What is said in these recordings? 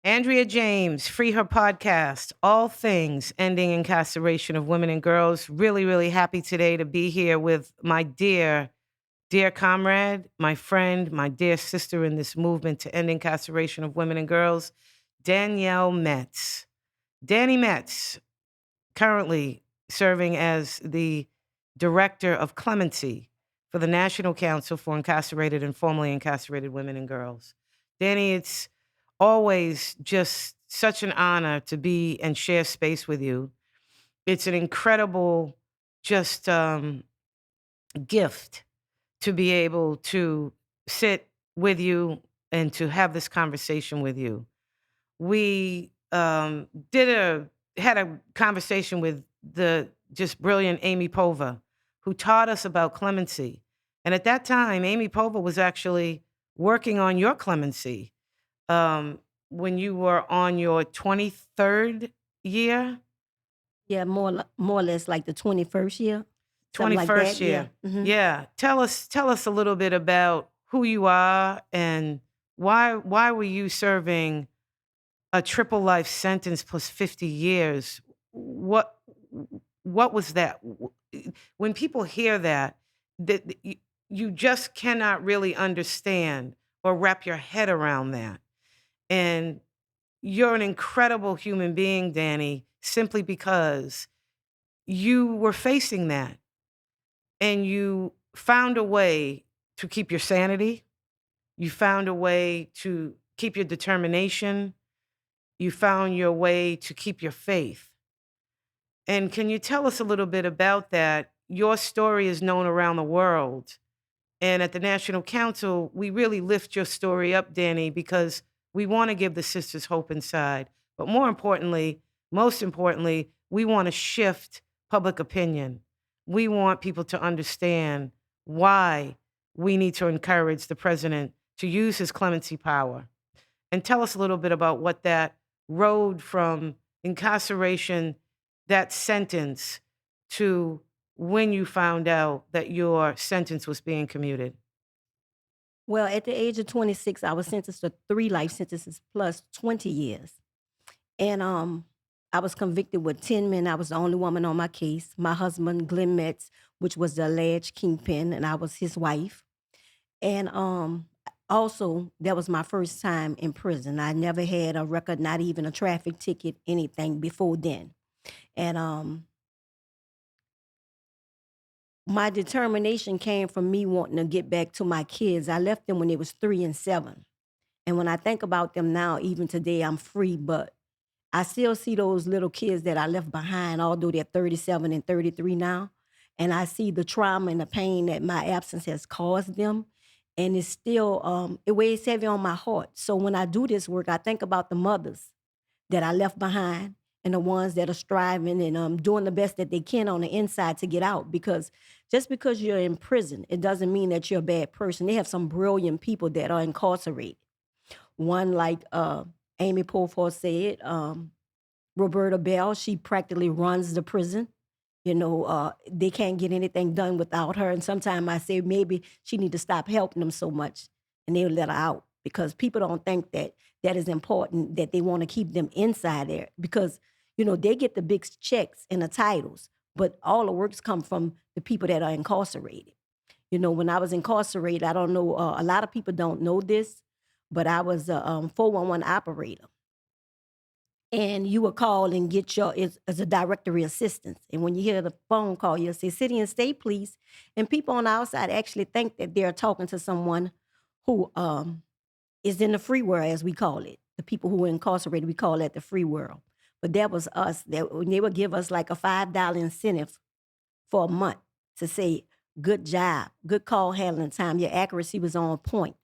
Andrea James, FreeHer podcast, all things ending incarceration of women and girls. Really, really happy today to be here with my dear comrade, my friend, my dear sister in this movement to end incarceration of women and girls, Danielle Metz. Danny Metz, currently serving as the director of clemency for the National Council for Incarcerated and Formerly Incarcerated Women and Girls. Danny, it's always just such an honor to be and share space with you. It's an incredible just gift to be able to sit with you and to have this conversation with you. We had a conversation with the just brilliant Amy Pova, who taught us about clemency. And at that time, Amy Pova was actually working on your clemency when you were on your 23rd year, Yeah, more or less like the 21st year, something like 21st that. Yeah. year. Yeah. Tell us a little bit about who you are and why were you serving a triple life sentence plus 50 years. What what was that? When people hear that you just cannot really understand or wrap your head around that. And you're an incredible human being, Danny, simply because you were facing that and you found a way to keep your sanity. You found a way to keep your determination. You found your way to keep your faith. And can you tell us a little bit about that? Your story is known around the world. And at the National Council, we really lift your story up, Danny, because we want to give the sisters hope inside. But most importantly, we want to shift public opinion. We want people to understand why we need to encourage the president to use his clemency power. And tell us a little bit about what that road from incarceration, that sentence, to when you found out that your sentence was being commuted. Well, at the age of 26, I was sentenced to 3 life sentences plus 20 years. And I was convicted with 10 men. I was the only woman on my case. My husband, Glenn Metz, which was the alleged kingpin, and I was his wife. And also, that was my first time in prison. I never had a record, not even a traffic ticket, anything before then. And my determination came from me wanting to get back to my kids. I left them when they was 3 and 7. And when I think about them now, even today, I'm free, but I still see those little kids that I left behind, although they're 37 and 33 now. And I see the trauma and the pain that my absence has caused them. And it's still, it weighs heavy on my heart. So when I do this work, I think about the mothers that I left behind and the ones that are striving and doing the best that they can on the inside to get out. Because just because you're in prison, it doesn't mean that you're a bad person. They have some brilliant people that are incarcerated. One like Amy Pofor said, Roberta Bell, she practically runs the prison. They can't get anything done without her. And sometimes I say maybe she need to stop helping them so much and they'll let her out because people don't think that that is important, that they want to keep them inside there because, they get the big checks and the titles, but all the works come from the people that are incarcerated. When I was incarcerated, I don't know, a lot of people don't know this, but I was a 411 operator. And you would call and get your as a directory assistance. And when you hear the phone call, you'll say city and state police. And people on the outside actually think that they're talking to someone who is in the free world, as we call it. The people who are incarcerated, we call that the free world. But that was us. That when they would give us like a $5 incentive for a month to say, good job, good call handling time. Your accuracy was on point.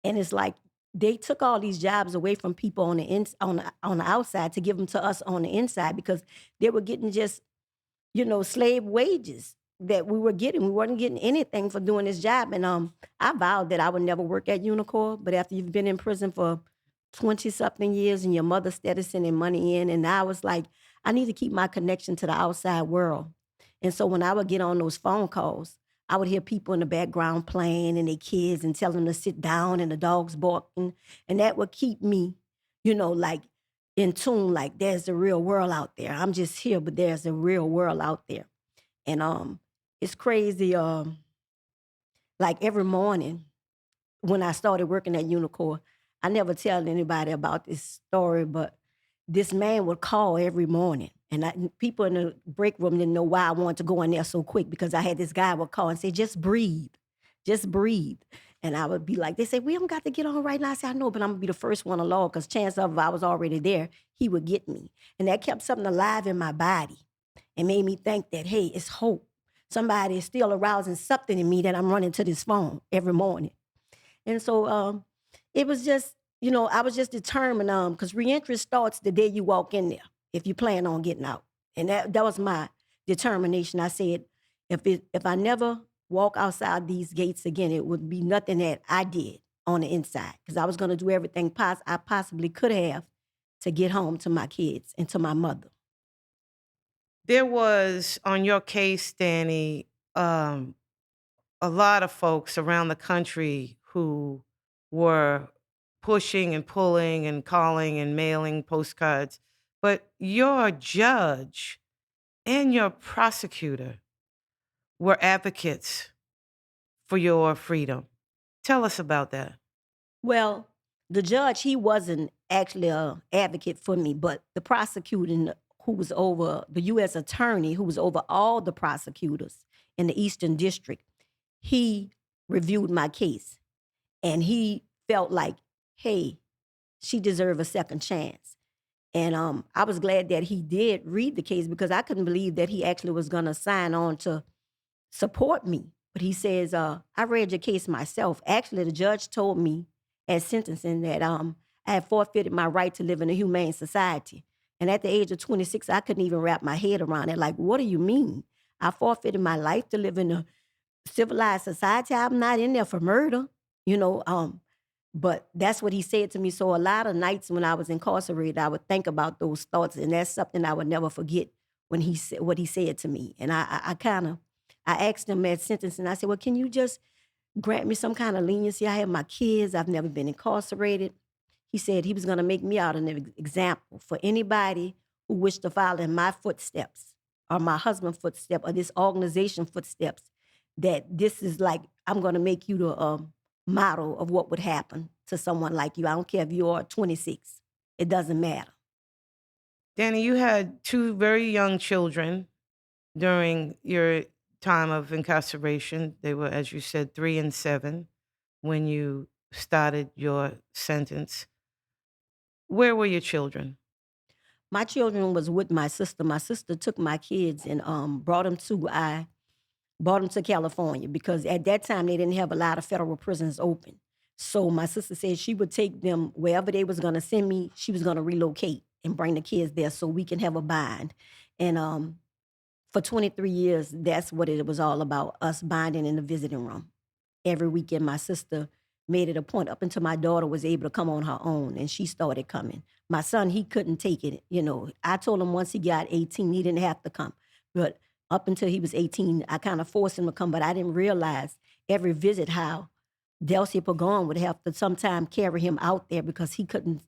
And it's like they took all these jobs away from people on the outside to give them to us on the inside because they were getting just, slave wages that we were getting. We weren't getting anything for doing this job. And I vowed that I would never work at Unicor. But after you've been in prison for 20-something years and your mother started sending money in, and I was like, I need to keep my connection to the outside world. And so when I would get on those phone calls, I would hear people in the background playing and their kids and tell them to sit down and the dogs barking. And that would keep me, like in tune, like there's the real world out there. I'm just here, but there's a real world out there. And it's crazy. Like every morning when I started working at Unicorn, I never tell anybody about this story, but this man would call every morning. And people in the break room didn't know why I wanted to go in there so quick because I had this guy would call and say, just breathe, just breathe. And I would be like, they say, we haven't got to get on right now. I said, I know, but I'm gonna be the first one along because chance of if I was already there, he would get me. And that kept something alive in my body and made me think that, hey, it's hope. Somebody is still arousing something in me that I'm running to this phone every morning. And so it was just, I was just determined because reentry starts the day you walk in there if you plan on getting out. And that was my determination. I said, if I never walk outside these gates again, it would be nothing that I did on the inside because I was going to do everything I possibly could have to get home to my kids and to my mother. There was on your case, Danny, a lot of folks around the country who were pushing and pulling and calling and mailing postcards, but your judge and your prosecutor were advocates for your freedom. Tell us about that. Well, the judge, he wasn't actually a advocate for me, but the prosecutor who was over the U.S. attorney who was over all the prosecutors in the Eastern District, he reviewed my case and he felt like, hey, she deserved a second chance. And I was glad that he did read the case because I couldn't believe that he actually was going to sign on to support me. But he says, I read your case myself. Actually, the judge told me at sentencing that I had forfeited my right to live in a humane society. And at the age of 26, I couldn't even wrap my head around it. Like, what do you mean? I forfeited my life to live in a civilized society. I'm not in there for murder, you know. But that's what he said to me. So a lot of nights when I was incarcerated, I would think about those thoughts, and that's something I would never forget when he said what he said to me. And I asked him at sentencing. I said, "Well, can you just grant me some kind of leniency? I have my kids. I've never been incarcerated." He said he was going to make me out an example for anybody who wished to follow in my footsteps or my husband's footsteps or this organization footsteps. That this is like I'm going to make you the model of what would happen to someone like you. I don't care if you are 26. It doesn't matter. Danny, you had two very young children during your time of incarceration. They were, as you said, 3 and 7 when you started your sentence. Where were your children? My children was with my sister. My sister took my kids and brought them to California because at that time they didn't have a lot of federal prisons open. So my sister said she would take them wherever they was gonna send me. She was gonna relocate and bring the kids there so we can have a bind. And for 23 years, that's what it was all about, us binding in the visiting room. Every weekend, my sister made it a point up until my daughter was able to come on her own and she started coming. My son, he couldn't take it. I told him once he got 18, he didn't have to come. But up until he was 18, I kind of forced him to come, but I didn't realize every visit how Delcia Pagon would have to sometime carry him out there because he couldn't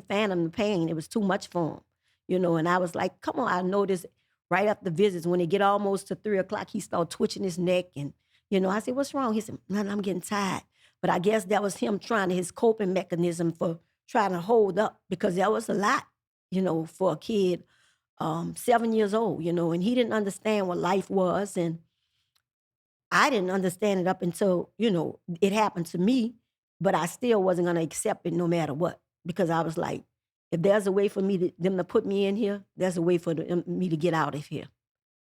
fathom the pain. It was too much for him. And I was like, come on, I noticed right after the visits, when it get almost to 3 o'clock, he started twitching his neck. And, I said, what's wrong? He said, "Nothing, I'm getting tired." But I guess that was him trying his coping mechanism for trying to hold up because that was a lot, for a kid 7 years old, and he didn't understand what life was. And I didn't understand it up until, it happened to me, but I still wasn't going to accept it no matter what because I was like, if there's a way for them to put me in here, there's a way for me to get out of here.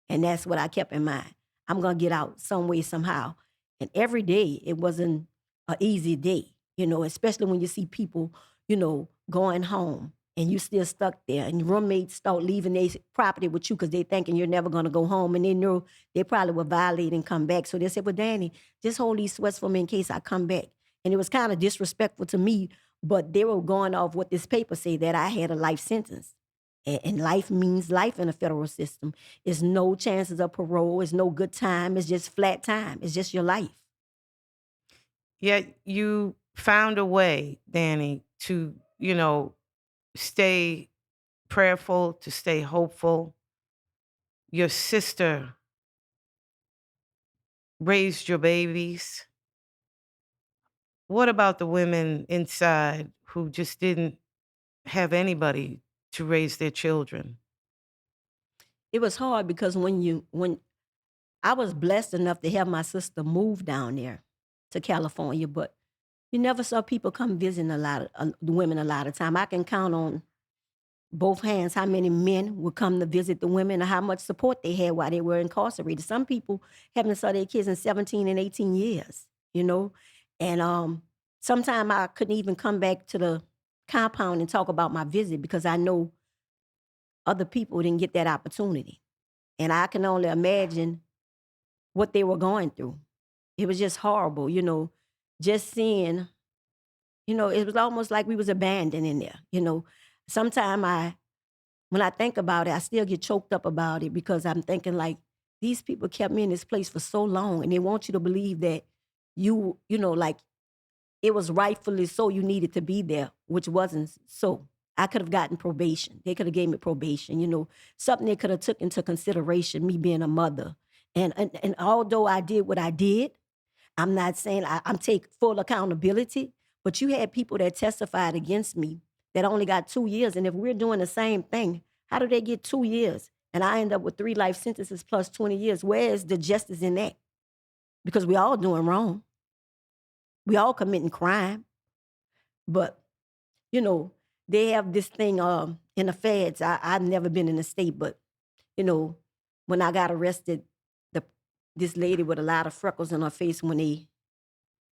And that's what I kept in mind. I'm going to get out some way, somehow. And every day, it wasn't an easy day, especially when you see people, going home and you still stuck there and your roommates start leaving their property with you because they thinking you're never going to go home. And they know they probably will violate and come back. So they said, well, Danny, just hold these sweats for me in case I come back. And it was kind of disrespectful to me, but they were going off what this paper said that I had a life sentence. And life means life in a federal system. It's no chances of parole. It's no good time. It's just flat time. It's just your life. Yet you found a way, Danny, to, stay prayerful, to stay hopeful. Your sister raised your babies. What about the women inside who just didn't have anybody to raise their children? It was hard because when I was blessed enough to have my sister move down there to California, but you never saw people come visiting a lot of the women a lot of time. I can count on both hands how many men would come to visit the women and how much support they had while they were incarcerated. Some people haven't saw their kids in 17 and 18 years, you know? And sometimes I couldn't even come back to the compound and talk about my visit because I know other people didn't get that opportunity. And I can only imagine what they were going through. It was just horrible, just seeing, it was almost like we was abandoned in there. Sometimes when I think about it, I still get choked up about it because I'm thinking like these people kept me in this place for so long and they want you to believe that like it was rightfully so you needed to be there, which wasn't so. I could have gotten probation. They could have gave me probation, something they could have took into consideration, me being a mother. And although I did what I did, I'm not saying I'm take full accountability, but you had people that testified against me that only got 2 years. And if we're doing the same thing, how do they get 2 years? And I end up with 3 life sentences plus 20 years. Where is the justice in that? Because we all doing wrong. We all committing crime. But, you know, they have this thing in the feds. I've never been in the state, but, when I got arrested, the this lady with a lot of freckles on her face when they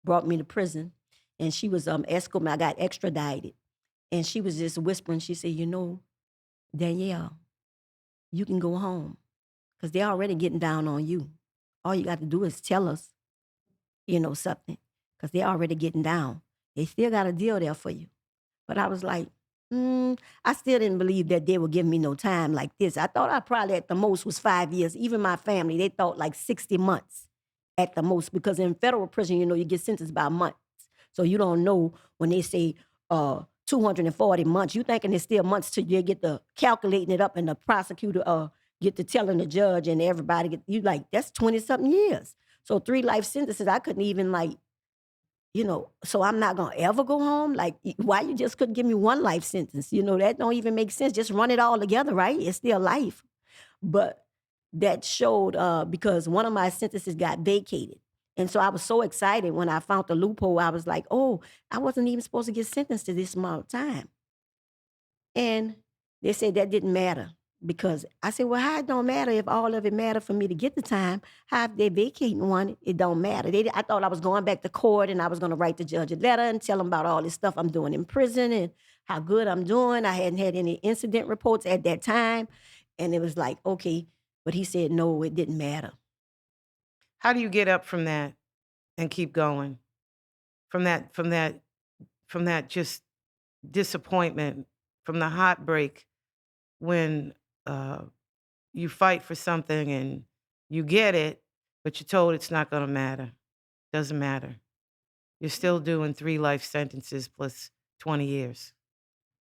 brought me to prison, and she was escorting me. I got extradited, and she was just whispering. She said, Danielle, you can go home because they're already getting down on you. All you got to do is tell us, something because they're already getting down. They still got a deal there for you. But I was like, I still didn't believe that they would give me no time like this. I thought I probably at the most was 5 years. Even my family, they thought like 60 months at the most because in federal prison, you get sentenced by months. So you don't know when they say 240 months. You thinking it's still months till you get to calculating it up and the prosecutor get to telling the judge and everybody you like, that's 20 something years. So 3 life sentences, I couldn't even so I'm not gonna ever go home. Like, why you just couldn't give me 1 life sentence? That don't even make sense. Just run it all together, right? It's still life. But that showed because one of my sentences got vacated. And so I was so excited when I found the loophole. I was like, oh, I wasn't even supposed to get sentenced to this amount of time. And they said that didn't matter because I said, well, how it don't matter if all of it mattered for me to get the time? How if they vacating one, it don't matter. I thought I was going back to court and I was going to write the judge a letter and tell him about all this stuff I'm doing in prison and how good I'm doing. I hadn't had any incident reports at that time. And it was like, okay. But he said, no, it didn't matter. How do you get up from that and keep going? From that just disappointment, from the heartbreak when you fight for something and you get it, but you're told it's not gonna matter. Doesn't matter. You're still doing 3 life sentences plus 20 years.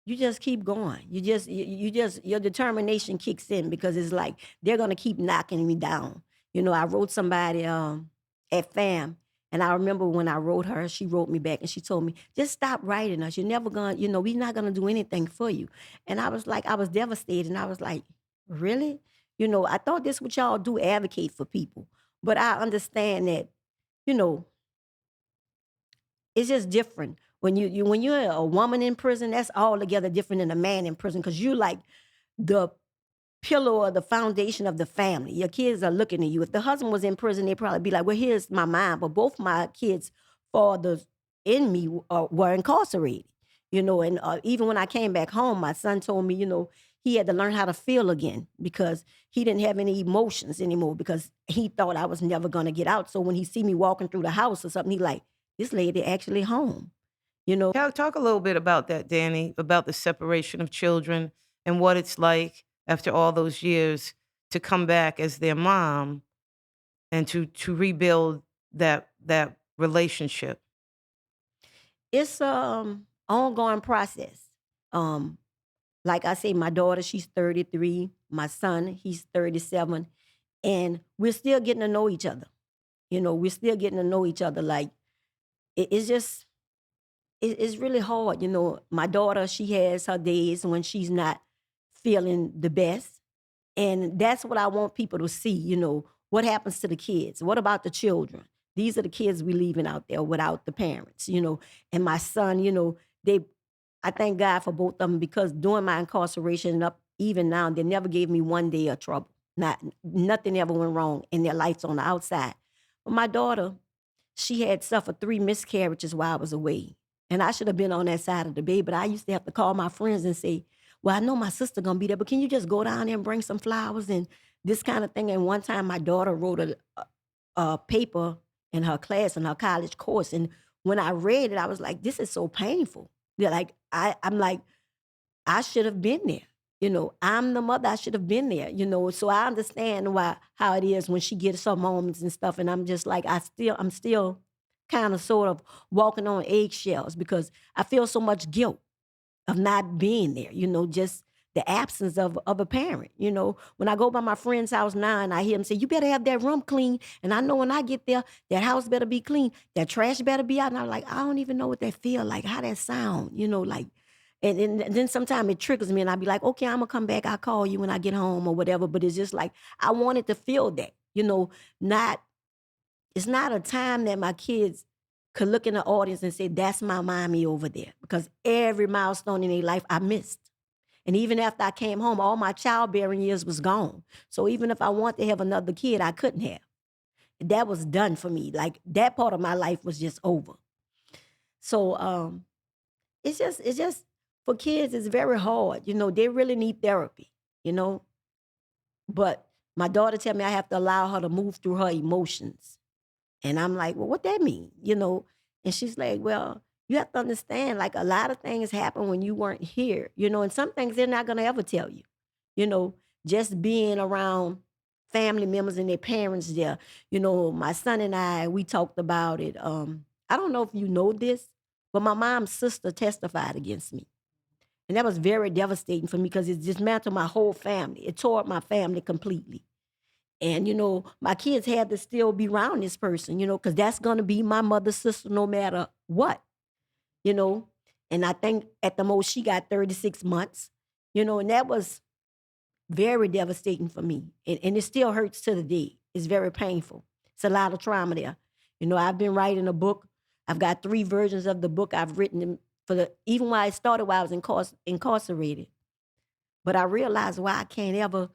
You just keep going. You just your determination kicks in because it's like they're gonna keep knocking me down. I wrote somebody at FAM, and I remember when I wrote her, she wrote me back and she told me, just stop writing us. You're never gonna, we're not gonna do anything for you. And I was like, I was devastated, and I was like, really? I thought this what y'all do, advocate for people. But I understand that, you know, it's just different. When you're a woman in prison, that's altogether different than a man in prison because you like the pillar or the foundation of the family. Your kids are looking at you. If the husband was in prison, they'd probably be like, well, here's my mom. But both my kids' fathers in me were incarcerated, and even when I came back home, my son told me, he had to learn how to feel again because he didn't have any emotions anymore because he thought I was never going to get out. So when he see me walking through the house or something, he like, this lady actually home, you know. Talk a little bit about that, Danny, about the separation of children and what it's like after all those years to come back as their mom and to rebuild that relationship. It's ongoing process. Like I say, my daughter, she's 33. My son, he's 37. And we're still getting to know each other. We're still getting to know each other. Like, it's just, it's really hard. My daughter, she has her days when she's not feeling the best. And that's what I want people to see. What happens to the kids? What about the children? These are the kids we leaving out there without the parents. And my son, they I thank God for both of them because during my incarceration and up even now, they never gave me one day of trouble. Nothing ever went wrong in their lives on the outside. But my daughter, she had suffered 3 miscarriages while I was away. And I should have been on that side of the bed, but I used to have to call my friends and say, well, I know my sister gonna be there, but can you just go down there and bring some flowers and this kind of thing? And one time my daughter wrote a paper in her class, in her college course. And when I read it, I was like, this is so painful. Yeah, like I'm like, I should have been there. I'm the mother, I should have been there, So I understand how it is when she gets some moments and stuff. And I'm just like, I'm still kind of sort of walking on eggshells because I feel so much guilt of not being there, just the absence of a parent. When I go by my friend's house now and I hear him say, you better have that room clean. And I know when I get there, that house better be clean, that trash better be out. And I'm like, I don't even know what that feel like, how that sound, like, and then sometimes it triggers me and I'll be like, okay, I'm gonna come back. I'll call you when I get home or whatever. But it's just like, I wanted to feel that, not, it's not a time that my kids could look in the audience and say, that's my mommy over there. Because every milestone in their life I missed. And even after I came home, all my childbearing years was gone. So even if I want to have another kid, I couldn't have. That was done for me. Like that part of my life was just over. So it's just for kids, it's very hard. They really need therapy, you know. But my daughter tell me I have to allow her to move through her emotions. And I'm like, well, what that mean? And she's like, well, you have to understand, like a lot of things happen when you weren't here, and some things they're not gonna ever tell you. You know, just being around family members and their parents there. My son and we talked about it. I don't know if you know this, but my mom's sister testified against me. And that was very devastating for me because it dismantled my whole family. It tore up my family completely. And, my kids had to still be around this person, because that's going to be my mother's sister no matter what, you know. And I think at the most she got 36 months, and that was very devastating for me. And it still hurts to the day. It's very painful. It's a lot of trauma there. I've been writing a book. I've got 3 versions of the book I've written even when I started while I was incarcerated. But I realized why I can't ever,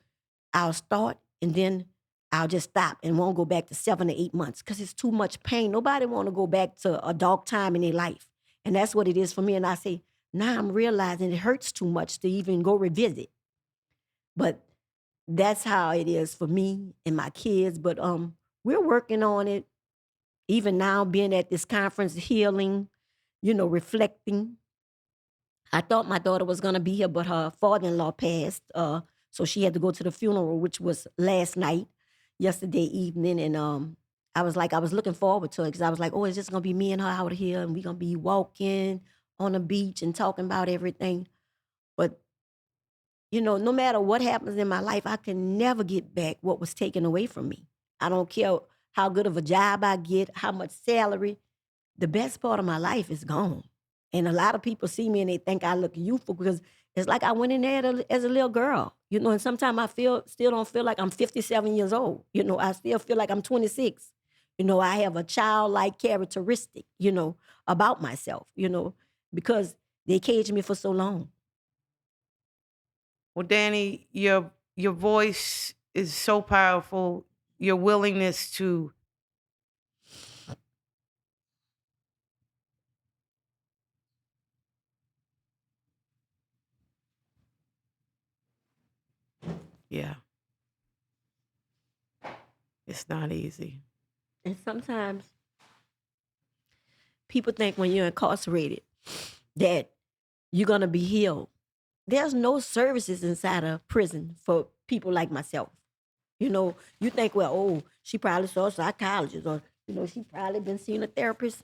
I'll start and then I'll just stop and won't go back to 7 or 8 months because it's too much pain. Nobody want to go back to a dark time in their life. And that's what it is for me. And I say, now I'm realizing it hurts too much to even go revisit. But that's how it is for me and my kids. But we're working on it. Even now, being at this conference, healing, reflecting. I thought my daughter was gonna be here, but her father-in-law passed. So she had to go to the funeral, which was last night, yesterday evening. And I was looking forward to it because I was like, oh, it's just gonna be me and her out here, and we're gonna be walking on the beach and talking about everything. But no matter what happens in my life, I can never get back what was taken away from me. I don't care how good of a job I get, how much salary. The best part of my life is gone. And a lot of people see me and they think I look youthful because it's like I went in there as a little girl, and sometimes I still don't feel like I'm 57 years old. I still feel like I'm 26. I have a childlike characteristic, about myself, because they caged me for so long. Well, Danny, your voice is so powerful. Your willingness to yeah, it's not easy. And sometimes people think when you're incarcerated that you're going to be healed. There's no services inside a prison for people like myself. You think, well, oh, she probably saw a psychologist or, she probably been seeing a therapist.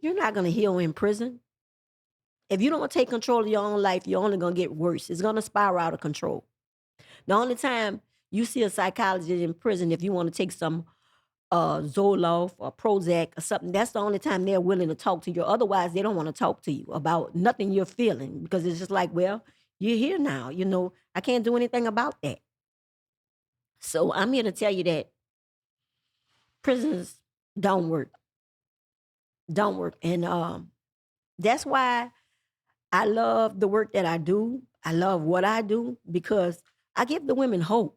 You're not going to heal in prison. If you don't take control of your own life, you're only gonna get worse. It's gonna spiral out of control. The only time you see a psychologist in prison, if you want to take some Zoloft or Prozac or something, that's the only time they're willing to talk to you. Otherwise, they don't want to talk to you about nothing you're feeling because it's just like, well, you're here now. I can't do anything about that. So I'm here to tell you that prisons don't work. Don't work. And that's why I love the work that I do. I love what I do because I give the women hope.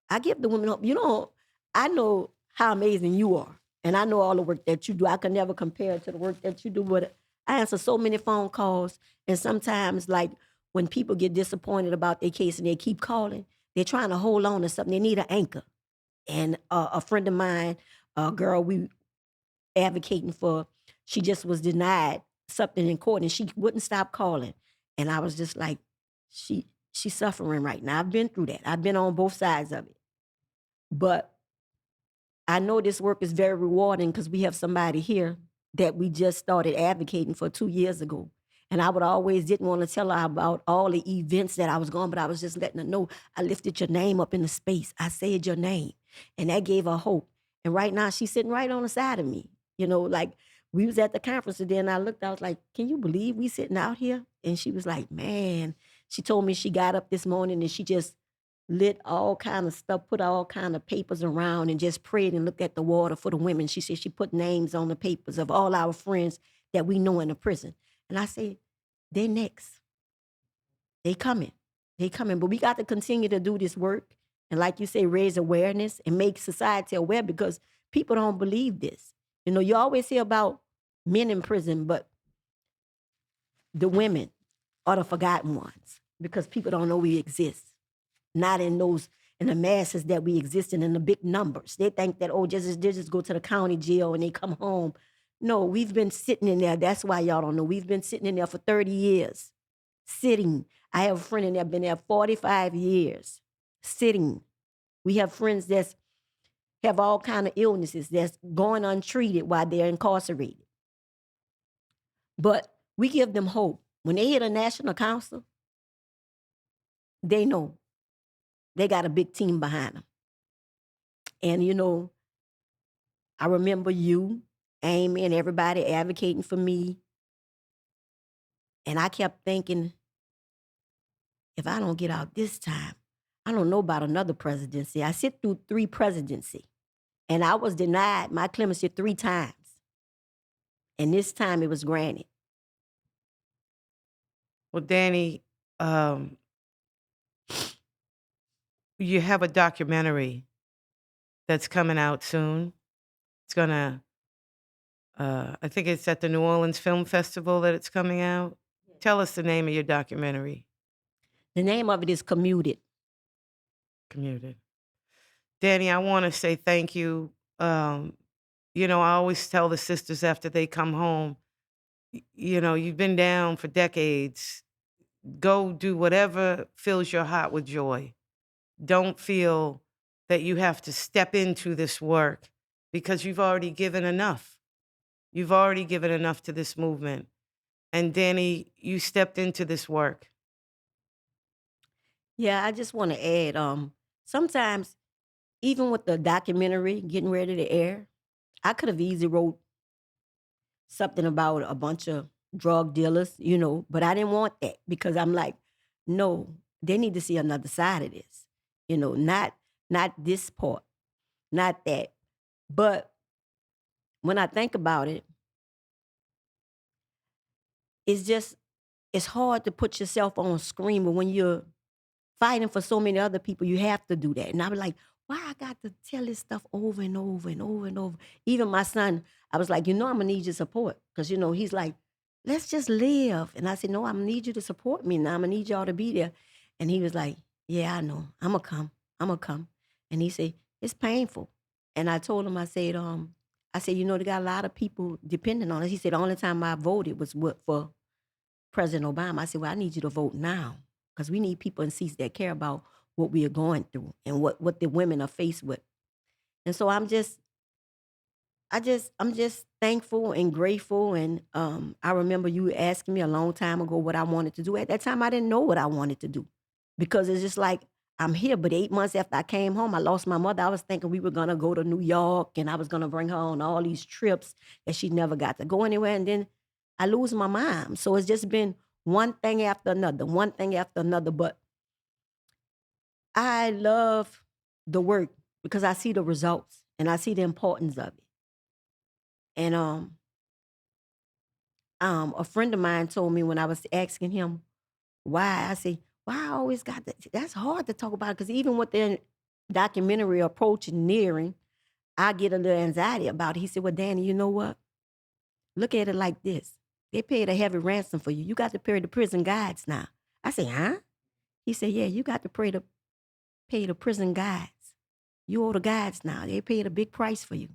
I give the women hope. I know how amazing you are. And I know all the work that you do. I can never compare it to the work that you do. But I answer so many phone calls. And sometimes, like, when people get disappointed about their case and they keep calling, they're trying to hold on to something. They need an anchor. And a friend of mine, a girl we advocating for, she just was denied something in court and she wouldn't stop calling. And I was just like, she's suffering right now. I've been through that. I've been on both sides of it. But I know this work is very rewarding because we have somebody here that we just started advocating for 2 years ago. And I would always didn't want to tell her about all the events that I was going, but I was just letting her know I lifted your name up in the space. I said your name. And that gave her hope. And right now she's sitting right on the side of me. Like we was at the conference today and I looked, I was like, can you believe we sitting out here? And she was like, man, she told me she got up this morning and she just lit all kind of stuff, put all kind of papers around and just prayed and looked at the water for the women. She said she put names on the papers of all our friends that we know in the prison. And I said, they next. They coming. They coming. But we got to continue to do this work. And like you say, raise awareness and make society aware because people don't believe this. You always hear about men in prison, but the women are the forgotten ones because people don't know we exist. Not in the masses that we exist in the big numbers. They think that, they just go to the county jail and they come home. No, we've been sitting in there. That's why y'all don't know. We've been sitting in there for 30 years, sitting. I have a friend in there, been there 45 years, sitting. We have friends that have all kind of illnesses that's going untreated while they're incarcerated. But we give them hope. When they hit a national council, they know they got a big team behind them. And I remember you, Amy, and everybody advocating for me. And I kept thinking, if I don't get out this time, I don't know about another presidency. I sit through 3 presidency, and I was denied my clemency 3 times. And this time it was granted. Well, Danny, you have a documentary that's coming out soon. It's gonna, I think it's at the New Orleans Film Festival that it's coming out. Tell us the name of your documentary. The name of it is Commuted. Commuted. Danny, I want to say thank you. I always tell the sisters after they come home, you've been down for decades. Go do whatever fills your heart with joy. Don't feel that you have to step into this work because you've already given enough. You've already given enough to this movement. And Danny, you stepped into this work. Yeah, I just want to add, sometimes even with the documentary getting ready to air, I could have easily wrote something about a bunch of drug dealers, but I didn't want that because I'm like, no, they need to see another side of this, not this part, not that. But when I think about it, it's hard to put yourself on screen, but when you're fighting for so many other people, you have to do that. And I was like, why I got to tell this stuff over and over and over and over? Even my son, I was like, I'm gonna need your support. Because he's like, let's just live. And I said, no, I'm gonna need you to support me. Now I'm gonna need y'all to be there. And he was like, yeah, I know. I'm gonna come. I'm gonna come. And he said, it's painful. And I told him, I said, they got a lot of people depending on us. He said, the only time I voted was for President Obama. I said, well, I need you to vote now. Because we need people in seats that care about what we are going through and what the women are faced with. And so I'm just I'm just thankful and grateful. And I remember you asking me a long time ago what I wanted to do. At that time, I didn't know what I wanted to do because it's just like I'm here. But 8 months after I came home, I lost my mother. I was thinking we were gonna go to New York and I was gonna bring her on all these trips that she never got to go anywhere. And then I lose my mom. So it's just been one thing after another, one thing after another. But I love the work because I see the results and I see the importance of it. And a friend of mine told me when I was asking him why, I say, why I always got that? That's hard to talk about because even with the documentary approaching nearing, I get a little anxiety about it. He said, well, Danny, you know what? Look at it like this. They paid a heavy ransom for you. You got to pay the prison guides now. I said, huh? He said, yeah, you got to pay the prison guides. You owe the guides now. They paid a big price for you.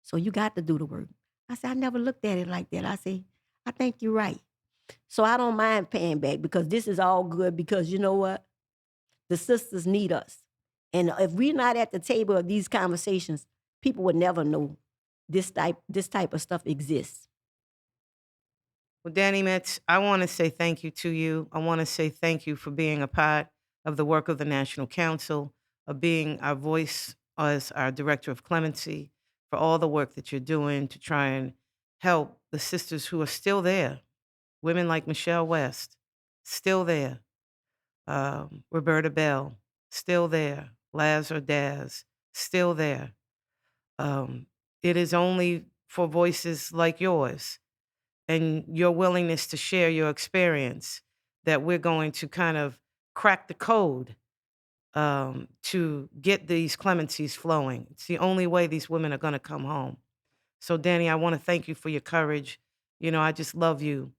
So you got to do the work. I said, I never looked at it like that. I say, I think you're right. So I don't mind paying back because this is all good because you know what? The sisters need us. And if we're not at the table of these conversations, people would never know this type of stuff exists. Well, Danny Metz, I want to say thank you to you. I want to say thank you for being a part of the work of the National Council, of being our voice as our Director of Clemency, for all the work that you're doing to try and help the sisters who are still there. Women like Michelle West, still there. Roberta Bell, still there. Lazar Daz, still there. Um, it is only for voices like yours and your willingness to share your experience that we're going to kind of crack the code to get these clemencies flowing. It's the only way these women are going to come home. So, Danny, I want to thank you for your courage. You know, I just love you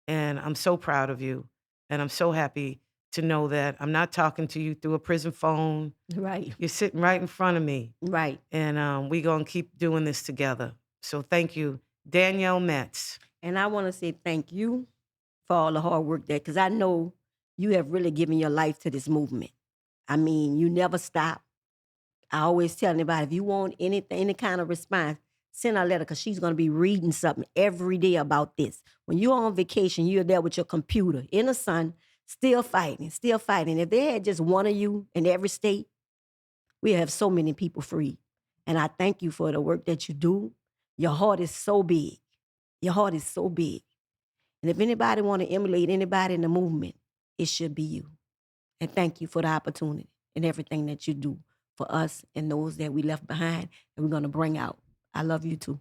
and I'm so proud of you. And I'm so happy to know that I'm not talking to you through a prison phone. Right, You're sitting right in front of me. right. And we're going to keep doing this together. So, thank you, Danielle Metz. And I want to say thank you for all the hard work there because I know you have really given your life to this movement. I mean, you never stop. I always tell anybody if you want anything, any kind of response, send her a letter because she's going to be reading something every day about this. When you're on vacation, you're there with your computer in the sun, still fighting, still fighting. If they had just one of you in every state, we have so many people free. And I thank you for the work that you do. Your heart is so big. Your heart is so big. And if anybody want to emulate anybody in the movement, it should be you. And thank you for the opportunity and everything that you do for us and those that we left behind and we're going to bring out. I love you too.